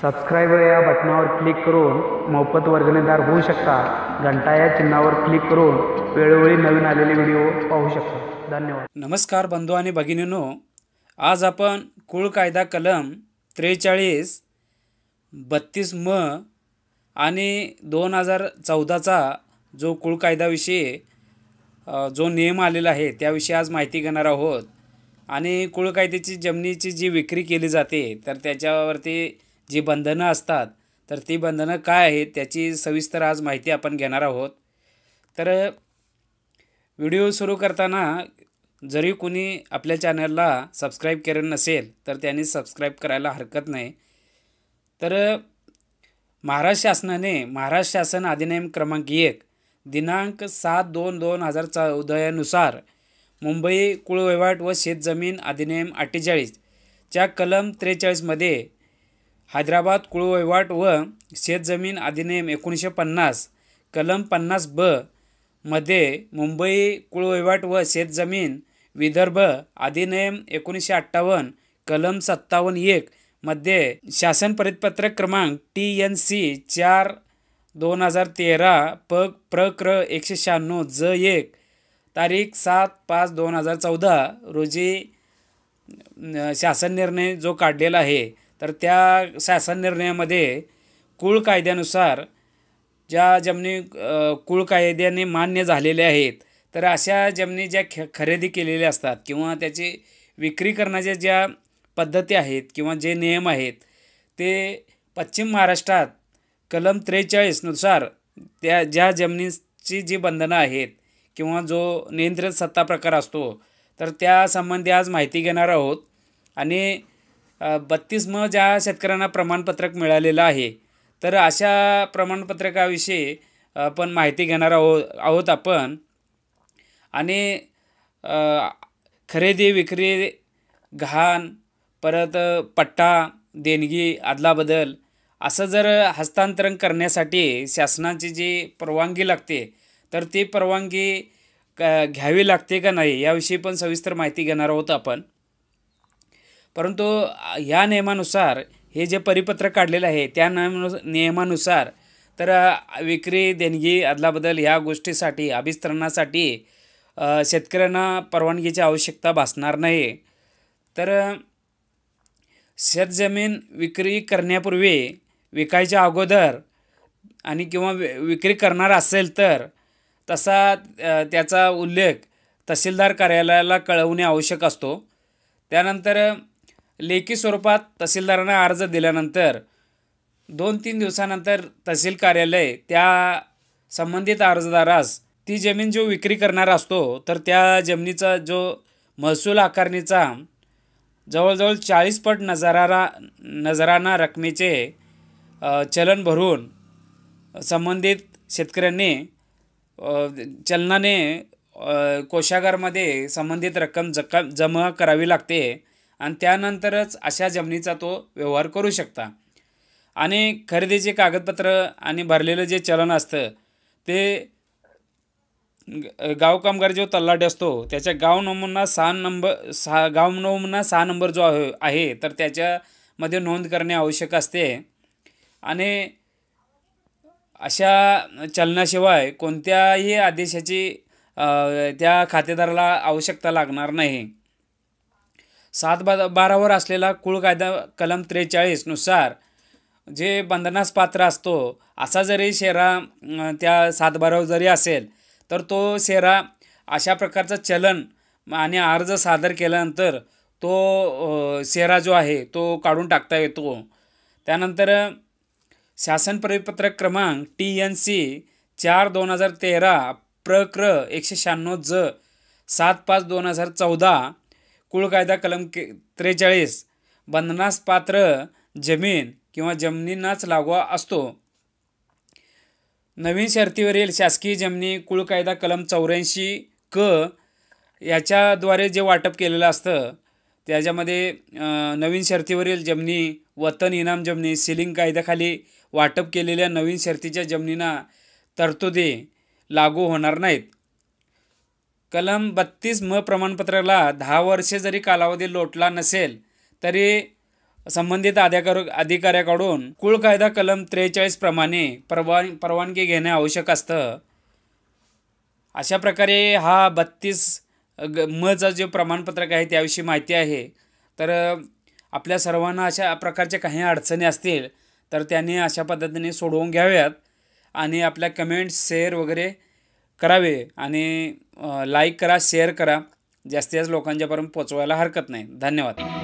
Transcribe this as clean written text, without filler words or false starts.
Subscribe या बटनावर click करून मोफत वर्गणीदार होऊ शकता. घंटा या चिन्हावर क्लिक करून वेळोवेळी नवीन आलेले व्हिडिओ पाहू शकता. धन्यवाद. नमस्कार बंधू आणि भगिनींनो, आज आपण कुळ कायदा कलम 43, 32 म आणि 2014चा जो कुळ कायद्याविषयी जो नियम आलेला आहे त्याविषयी आज माहिती घेणार आहोत. आणि कुळ कायद्याची जमिनीची जी विक्री केली जाते तर त्याच्यावरती जी बंधनं असतात तर ती बंधनं काय आहेत त्याची सविस्तर आज माहिती आपण घेणार आहोत. तर व्हिडिओ सुरू करताना जरी कोणी आपल्या चॅनलला सबस्क्राईब केलं नसेल तर त्यांनी सबस्क्राईब करायला हरकत नाही. तर महाराष्ट्र शासन अधिनियम क्रमांक 1 दिनांक 7/2/2014 नुसार मुंबई कुळवहिवाट व शेतजमीन अधिनियम 48 च्या कलम 43 मध्ये हैदराबाद कुळवहिवाट व शेतजमीन अधिनियम 1950 कलम 50 ब मध्ये मुंबई कुळवहिवाट व शेतजमीन विदर्भ अधिनियम 1958 कलम 57(1) मध्ये शासन परिपत्रक क्रमांक TNC 4/2013 प्रक्र 196 ज1 तारीख 7/5/2014 रोजी शासन निर्णय जो काढलेला आहे तर त्या शासन निर्णयामध्ये कुळ कायद्यानुसार ज्या जमिनी कुळ कायद्याने मान्य झालेल्या आहेत तर अशा जमिनी ज्या खरेदी केलेल्या असतात किंवा त्याची विक्री करण्याच्या ज्या पद्धती आहेत किंवा जे नियम आहेत ते पश्चिम महाराष्ट्रात कलम 43 नुसार त्या ज्या जमिनीची जी बंधनं आहेत किंवा जो नियंत्रित सत्ता प्रकार असतो तर त्या संबंधी आज माहिती घेणार आहोत. आणि 32 म ज्या शेतकऱ्यांना प्रमाणपत्रक मिळालेलं आहे तर अशा प्रमाणपत्रकाविषयी आपण माहिती घेणार आहोत आपण. आणि खरेदी विक्री घाण परत पट्टा देणगी अदलाबदल असं जर हस्तांतरण करण्यासाठी शासनाची जी परवानगी लागते तर ती परवानगी घ्यावी लागते का नाही याविषयी पण सविस्तर माहिती घेणार आहोत आपण. परंतु या नियमानुसार हे जे परिपत्रक काढलेलं आहे त्या नियमानुसार तर विक्री देणगी अदलाबदल ह्या गोष्टीसाठी अभिस्तरणासाठी शेतकऱ्यांना परवानगीची आवश्यकता भासणार नाही. तर शेतजमीन विक्री करण्यापूर्वी विकायच्या अगोदर आणि किंवा विक्री करणार असेल तर तसा त्याचा उल्लेख तहसीलदार कार्यालयाला कळवणे आवश्यक असतो. त्यानंतर लेखी स्वरूपात तहसीलदारांना अर्ज दिल्यानंतर 2-3 दिवसानंतर तहसील कार्यालय त्या संबंधित अर्जदारास ती जमीन जो विक्री करणार असतो तर त्या जमिनीचा जो महसूल आकारणीचा जवळजवळ 40 पट नजराना रकमेचे चलन भरून संबंधित शेतकऱ्यांनी चलनाने कोशागारमध्ये संबंधित रक्कम जमा करावी लागते आणि त्यानंतरच अशा जमिनीचा तो व्यवहार करू शकता. आणि खरेदीचे कागदपत्र आणि भरलेलं जे चलन असतं ते गाव कामगार जो तलाठी असतो त्याच्या गाव नमुना 6 नंबर जो आहे तर त्याच्यामध्ये नोंद करणे आवश्यक असते. आणि अशा चलनाशिवाय कोणत्याही आदेशाची त्या खातेदाराला आवश्यकता लागणार नाही. 7/12 असलेला कुळ कायदा कलम 43 नुसार जे बंधनास पात्र असतो असा जरी शेरा त्या 7/12 जरी असेल तर तो शेरा अशा प्रकारचं चलन आणि अर्ज सादर केल्यानंतर तो शेरा जो आहे तो काढून टाकता येतो. त्यानंतर शासन परिपत्रक क्रमांक TNC 4/2013 प्रक्र 196 ज 7/5/2014 कुळ कायदा कलम 43 बंधनास पात्र जमीन किंवा जमिनींनाच लागू असतो. नवीन शर्तीवरील शासकीय जमिनी कुळ कायदा कलम 84 क याच्याद्वारे जे वाटप केलेलं असतं त्याच्यामध्ये नवीन शर्तीवरील जमिनी वतन इनाम जमिनी सिलिंग कायद्याखाली वाटप केलेल्या नवीन शर्तीच्या जमिनींना तरतुदी लागू होणार नाहीत. कलम 32 म प्रमाणपत्राला 10 वर्षे जरी कालावधी लोटला नसेल तरी संबंधित अधिकाऱ्याकडून कुळ कायदा कलम 43 प्रमाणे परवानगी घेणे आवश्यक असतं. अशा प्रकारे हा 32 मचं जे प्रमाणपत्रक आहे त्याविषयी माहिती आहे. तर आपल्या सर्वांना अशा प्रकारच्या काही अडचणी असतील तर त्यांनी अशा पद्धतीने सोडवून घ्याव्यात आणि आपल्या कमेंट्स शेअर वगैरे करावे आणि लाईक करा, शेअर करा, जास्तीत जास्त लोकांच्यापर्यंत पोचवायला हरकत नाही. धन्यवाद.